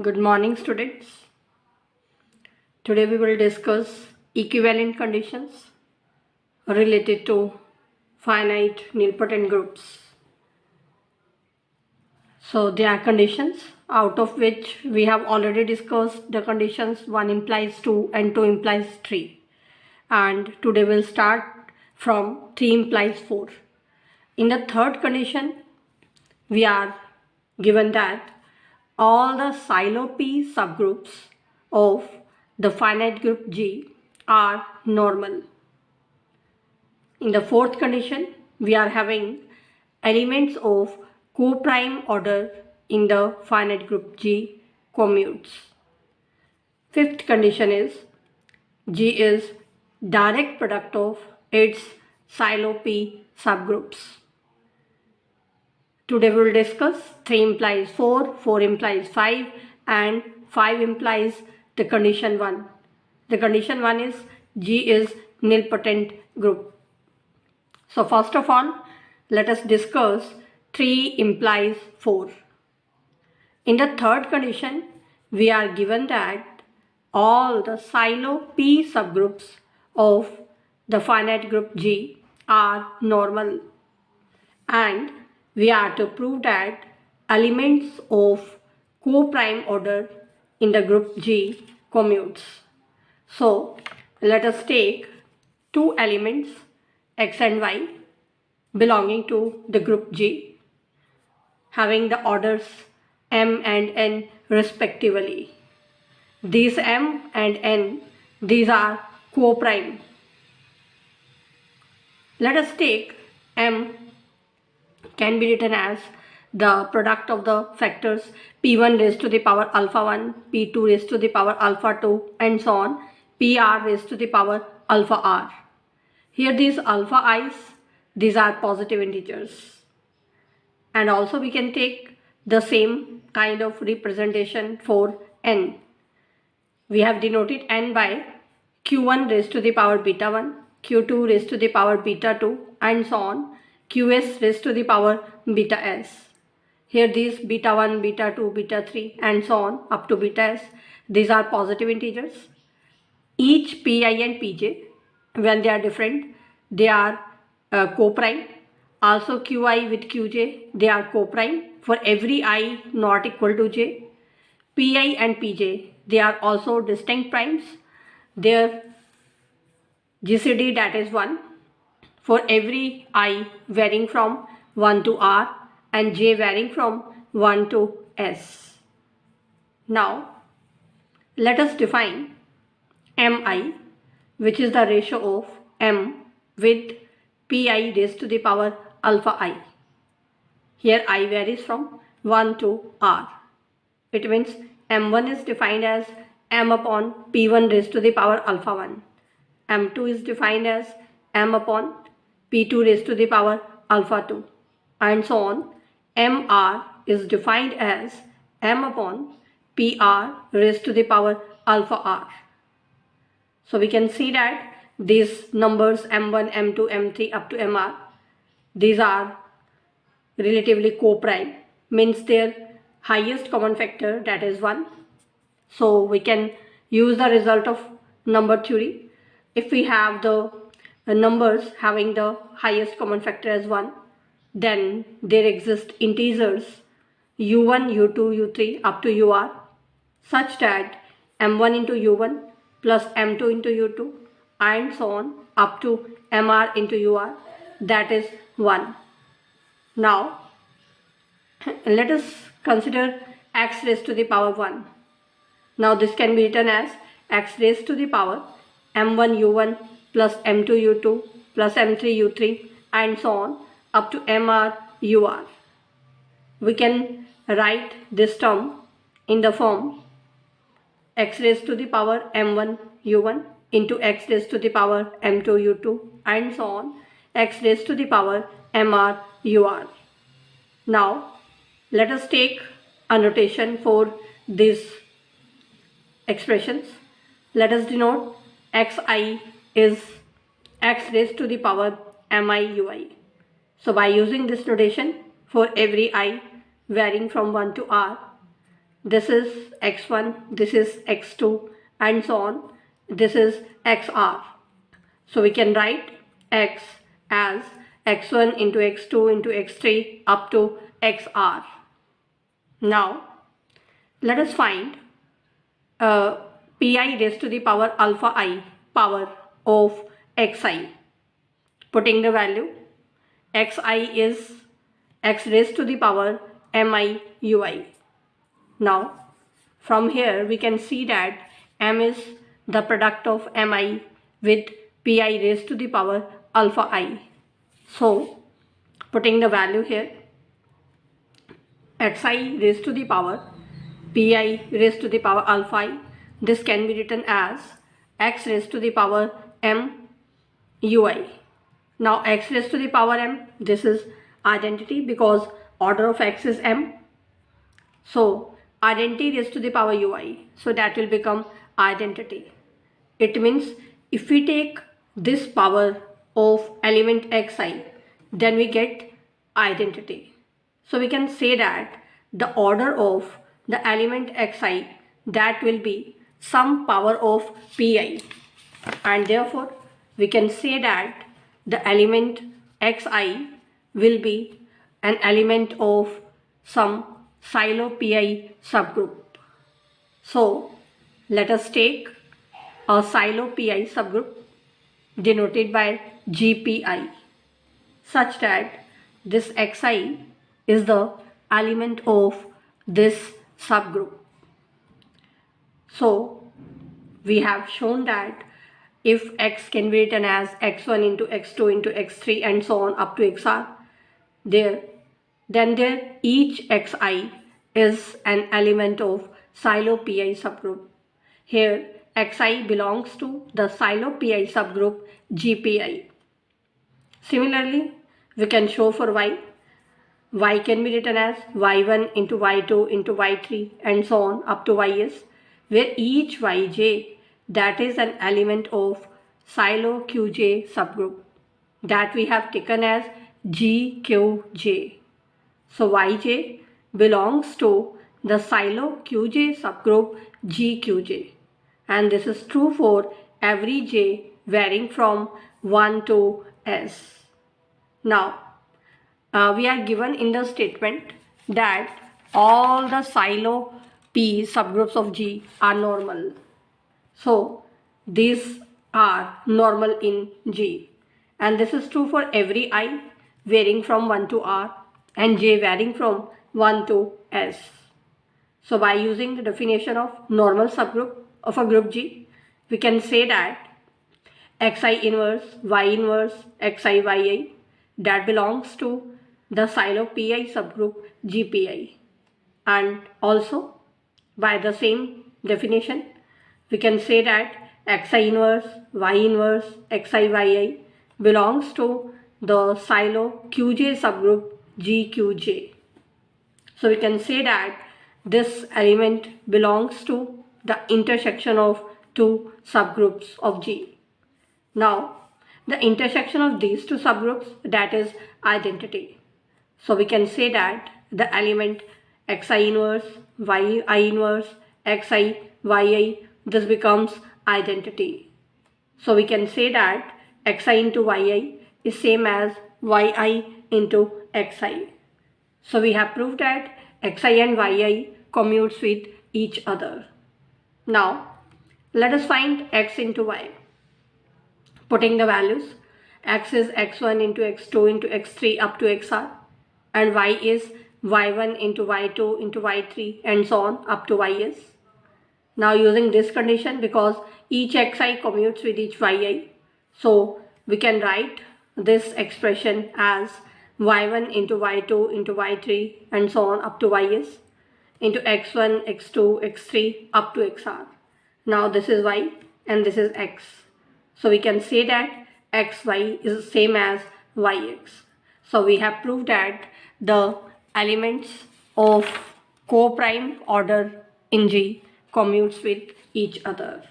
Good morning, students. Today we will discuss equivalent conditions related to finite nilpotent groups. So there are conditions out of which we have already discussed the conditions 1 implies 2 and 2 implies 3. And today we'll start from 3 implies 4. In the third condition, we are given that all the silo P subgroups of the finite group G are normal. In the fourth condition, we are having elements of co-prime order in the finite group G commutes. Fifth condition is G is direct product of its silo P subgroups. Today we will discuss 3 implies 4, 4 implies 5 and 5 implies the condition 1. The condition 1 is G is nilpotent group. So first of all, let us discuss 3 implies 4. In the third condition, we are given that all the silo P subgroups of the finite group G are normal, and we are to prove that elements of co-prime order in the group G commutes. So let us take two elements x and y belonging to the group G having the orders m and n respectively. These m and n, these are co-prime. Let us take m can be written as the product of the factors p1 raised to the power alpha 1, p2 raised to the power alpha 2 and so on, pr raised to the power alpha r. Here these alpha i's, these are positive integers. And also we can take the same kind of representation for n. We have denoted n by q1 raised to the power beta 1, q2 raised to the power beta 2 and so on, qs raised to the power beta s. Here these beta 1, beta 2, beta 3 and so on up to beta s, these are positive integers. Each pi and pj, when they are different, they are co-prime. Also qi with qj, they are co-prime for every i not equal to j. Pi and pj, they are also distinct primes. Their GCD, that is 1 for every i varying from 1 to r and j varying from 1 to s. Now let us define mi, which is the ratio of m with pi raised to the power alpha I. Here I varies from 1 to r. It means m1 is defined as m upon p1 raised to the power alpha 1. m2 is defined as m upon p2 raised to the power alpha 2 and so on. mr is defined as m upon pr raised to the power alpha r. So we can see that these numbers m1, m2, m3 up to mr, these are relatively co-prime, means their highest common factor, that is 1. So we can use the result of number theory. If we have the numbers having the highest common factor as 1, then there exist integers u1, u2, u3 up to ur such that m1 into u1 plus m2 into u2 and so on up to mr into ur, that is 1. Now let us consider x raised to the power 1. Now this can be written as x raised to the power m1 u1 plus m2 u2 plus m3 u3 and so on up to mr ur. We can write this term in the form x raised to the power m1 u1 into x raised to the power m2 u2 and so on x raised to the power mr ur. Now let us take a notation for these expressions. Let us denote xi is x raised to the power mi ui. So by using this notation for every I varying from 1 to r, This is x1, this is x2, and so on. This is xr. So we can write x as x1 into x2 into x3 up to xr. Now let us find pi raised to the power alpha I power of xi. Putting the value, xi is x raised to the power mi ui. Now from here we can see that m is the product of mi with pi raised to the power alpha I. So putting the value here, xi raised to the power pi raised to the power alpha I, this can be written as x raised to the power m ui. Now x raised to the power m, this is identity because order of x is m. So identity raised to the power ui, so that will become identity. It means if we take this power of element xi, then we get identity. So we can say that the order of the element xi, that will be some power of pi, and therefore we can say that the element xi will be an element of some silo pi subgroup. So let us take a silo pi subgroup denoted by GPI, such that this xi is the element of this subgroup. So we have shown that if x can be written as x1 into x2 into x3 and so on up to xr, then each xi is an element of silo pi subgroup. Here xi belongs to the silo pi subgroup GPI. Similarly, we can show for y. Y can be written as y1 into y2 into y3 and so on up to ys, where each yj, that is an element of silo qj subgroup, that we have taken as gqj. So yj belongs to the silo qj subgroup gqj, and this is true for every j varying from 1 to s. Now we are given in the statement that all the silo p subgroups of G are normal. So these are normal in G, and this is true for every I varying from 1 to R and J varying from 1 to S. So by using the definition of normal subgroup of a group G, we can say that xi inverse, y inverse, xi yi, that belongs to the silo pi subgroup GPI. And also by the same definition, we can say that xi inverse, y inverse, xi yi belongs to the silo qj subgroup GQJ. So we can say that this element belongs to the intersection of two subgroups of G. Now the intersection of these two subgroups, that is identity. So we can say that the element xi inverse, yi inverse, xi, yi, this becomes identity. So we can say that xi into yi is same as yi into xi. So we have proved that xi and yi commutes with each other. Now let us find x into y. Putting the values, x is x1 into x2 into x3 up to xr, and y is y1 into y2 into y3 and so on up to ys. Now using this condition, because each xi commutes with each yi, so we can write this expression as y1 into y2 into y3 and so on up to ys into x1, x2, x3 up to xr. Now this is y and this is x. So we can say that xy is the same as yx. So we have proved that the elements of co-prime order in G commutes with each other.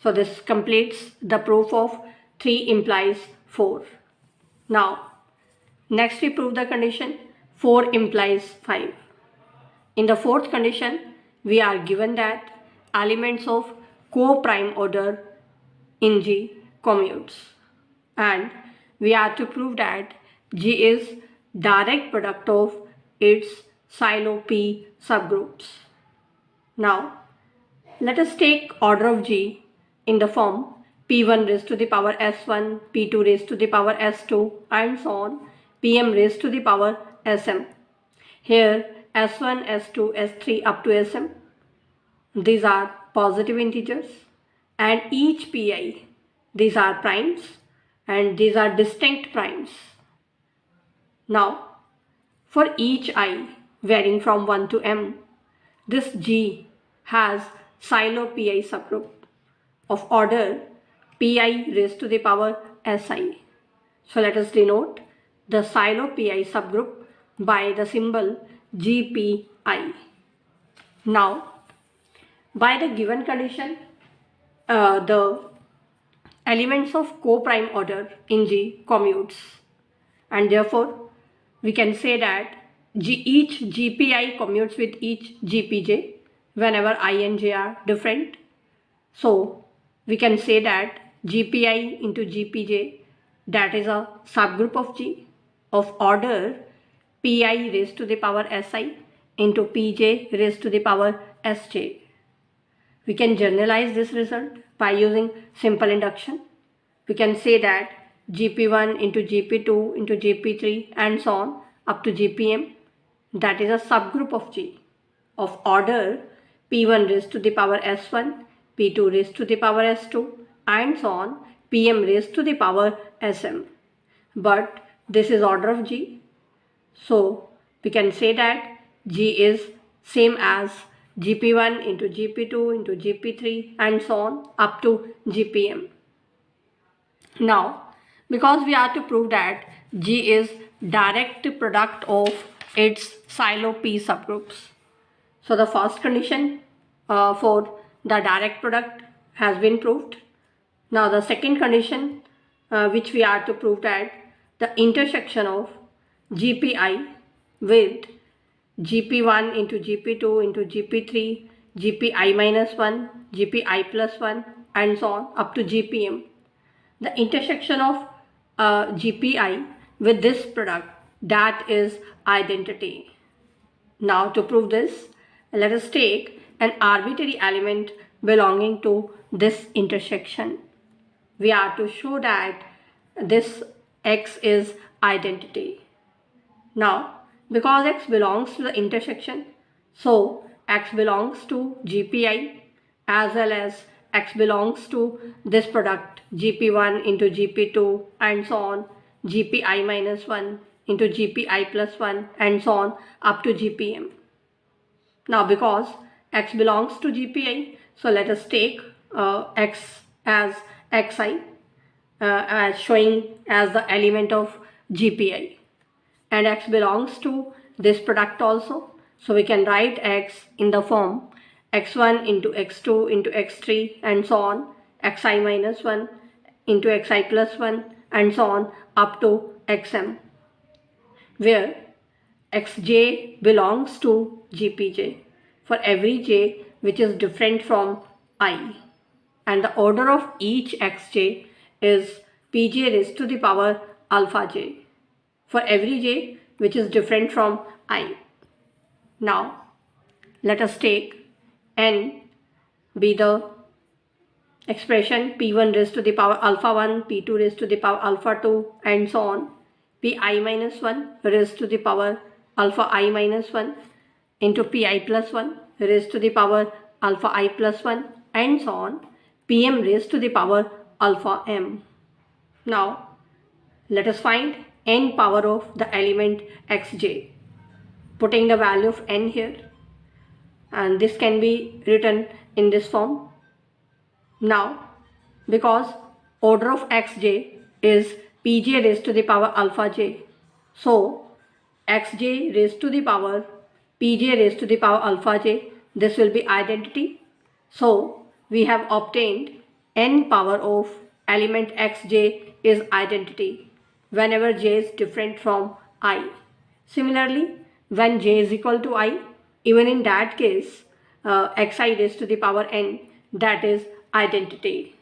So this completes the proof of 3 implies 4. Now next we prove the condition 4 implies 5. In the fourth condition, we are given that elements of co-prime order in G commutes, and we are to prove that G is direct product of its silo P subgroups. Now let us take order of G in the form P1 raised to the power S1, P2 raised to the power S2 and so on, Pm raised to the power Sm. Here S1, S2, S3 up to Sm, these are positive integers, and each Pi, these are primes and these are distinct primes. Now for each I varying from 1 to m, this G has silo Pi subgroup of order Pi raised to the power Si. So let us denote the silo Pi subgroup by the symbol GPI. Now by the given condition, the elements of co-prime order in G commutes, and therefore we can say that each GPI commutes with each GPJ whenever I and J are different. So we can say that GPI into GPJ, that is a subgroup of G of order Pi raised to the power Si into Pj raised to the power Sj. We can generalize this result by using simple induction. We can say that Gp1 into Gp2 into Gp3 and so on up to Gpm, that is a subgroup of G of order P1 raised to the power S1, P2 raised to the power S2 and so on, Pm raised to the power Sm. But this is order of G. So we can say that G is same as Gp1 into Gp2 into Gp3 and so on up to Gpm. Now because we are to prove that G is direct product of its silo P subgroups, so the first condition for the direct product has been proved. Now the second condition which we are to prove that the intersection of GPI with Gp1 into Gp2 into Gp3, Gpi minus 1, Gpi plus 1 and so on up to Gpm. The intersection of GPI with this product, that is identity. Now to prove this, let us take an arbitrary element belonging to this intersection. We are to show that this X is identity. Now because X belongs to the intersection, so X belongs to GPI as well as X belongs to this product Gp1 into Gp2 and so on, Gpi minus 1 into Gpi plus 1 and so on up to Gpm. Now because X belongs to GPI, so let us take X as Xi as showing as the element of GPI, and X belongs to this product also. So we can write X in the form x1 into x2 into x3 and so on, xi minus 1 into xi plus 1 and so on up to xm, where xj belongs to gpj for every j which is different from I, and the order of each xj is pj raised to the power alpha j for every j which is different from I. Now let us take n be the expression p1 raised to the power alpha 1, p2 raised to the power alpha 2 and so on, pi minus 1 raised to the power alpha I minus 1 into pi plus 1 raised to the power alpha I plus 1 and so on, pm raised to the power alpha m. Now let us find n power of the element xj, putting the value of n here, and this can be written in this form. Now because order of xj is pj raised to the power alpha j, so xj raised to the power pj raised to the power alpha j, this will be identity. So we have obtained n power of element xj is identity whenever j is different from I. Similarly, when j is equal to I, even in that case xi raised to the power n, that is identity.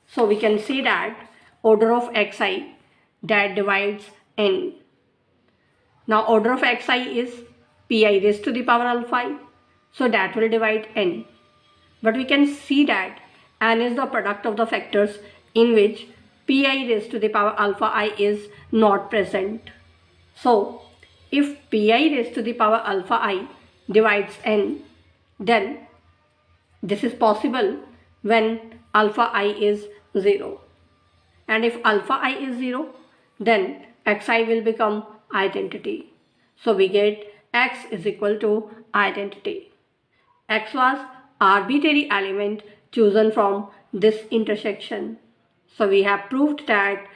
So we can see that order of xi that divides n. Now order of xi is pi raised to the power alpha I, so that will divide n. But we can see that n is the product of the factors in which pi raised to the power alpha I is not present. So if pi raised to the power alpha I divides n, then this is possible when alpha I is 0. And if alpha I is 0, then xi will become identity. So we get x is equal to identity. X was arbitrary element chosen from this intersection. So we have proved that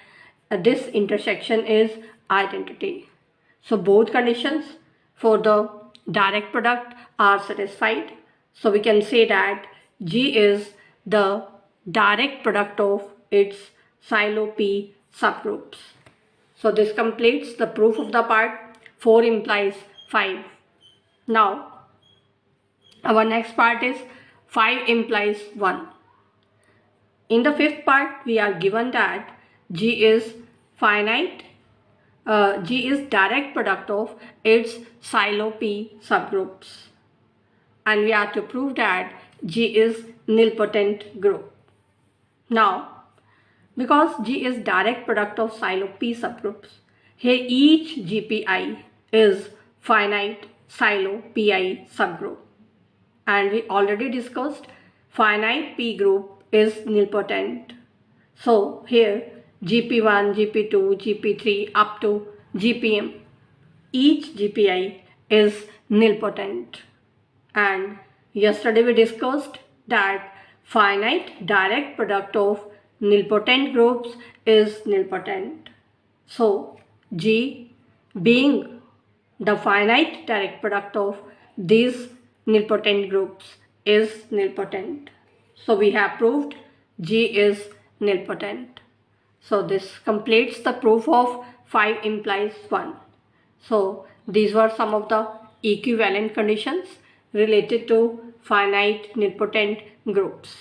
this intersection is identity. So both conditions for the direct product are satisfied. So we can say that G is the direct product of its silo P subgroups. So this completes the proof of the part 4 implies 5. Now our next part is 5 implies 1. In the fifth part, we are given that G is finite, G is direct product of its silo P subgroups. And we are to prove that G is nilpotent group. Now, because G is direct product of silo P subgroups, here each GPI is finite silo Pi subgroup. And we already discussed finite P group is nilpotent. So here GP1, GP2, GP3 up to GPM, each GPI is nilpotent. And yesterday we discussed that finite direct product of nilpotent groups is nilpotent. So G being the finite direct product of these nilpotent groups is nilpotent. So we have proved G is nilpotent. So this completes the proof of 5 implies 1. So these were some of the equivalent conditions related to finite nilpotent groups.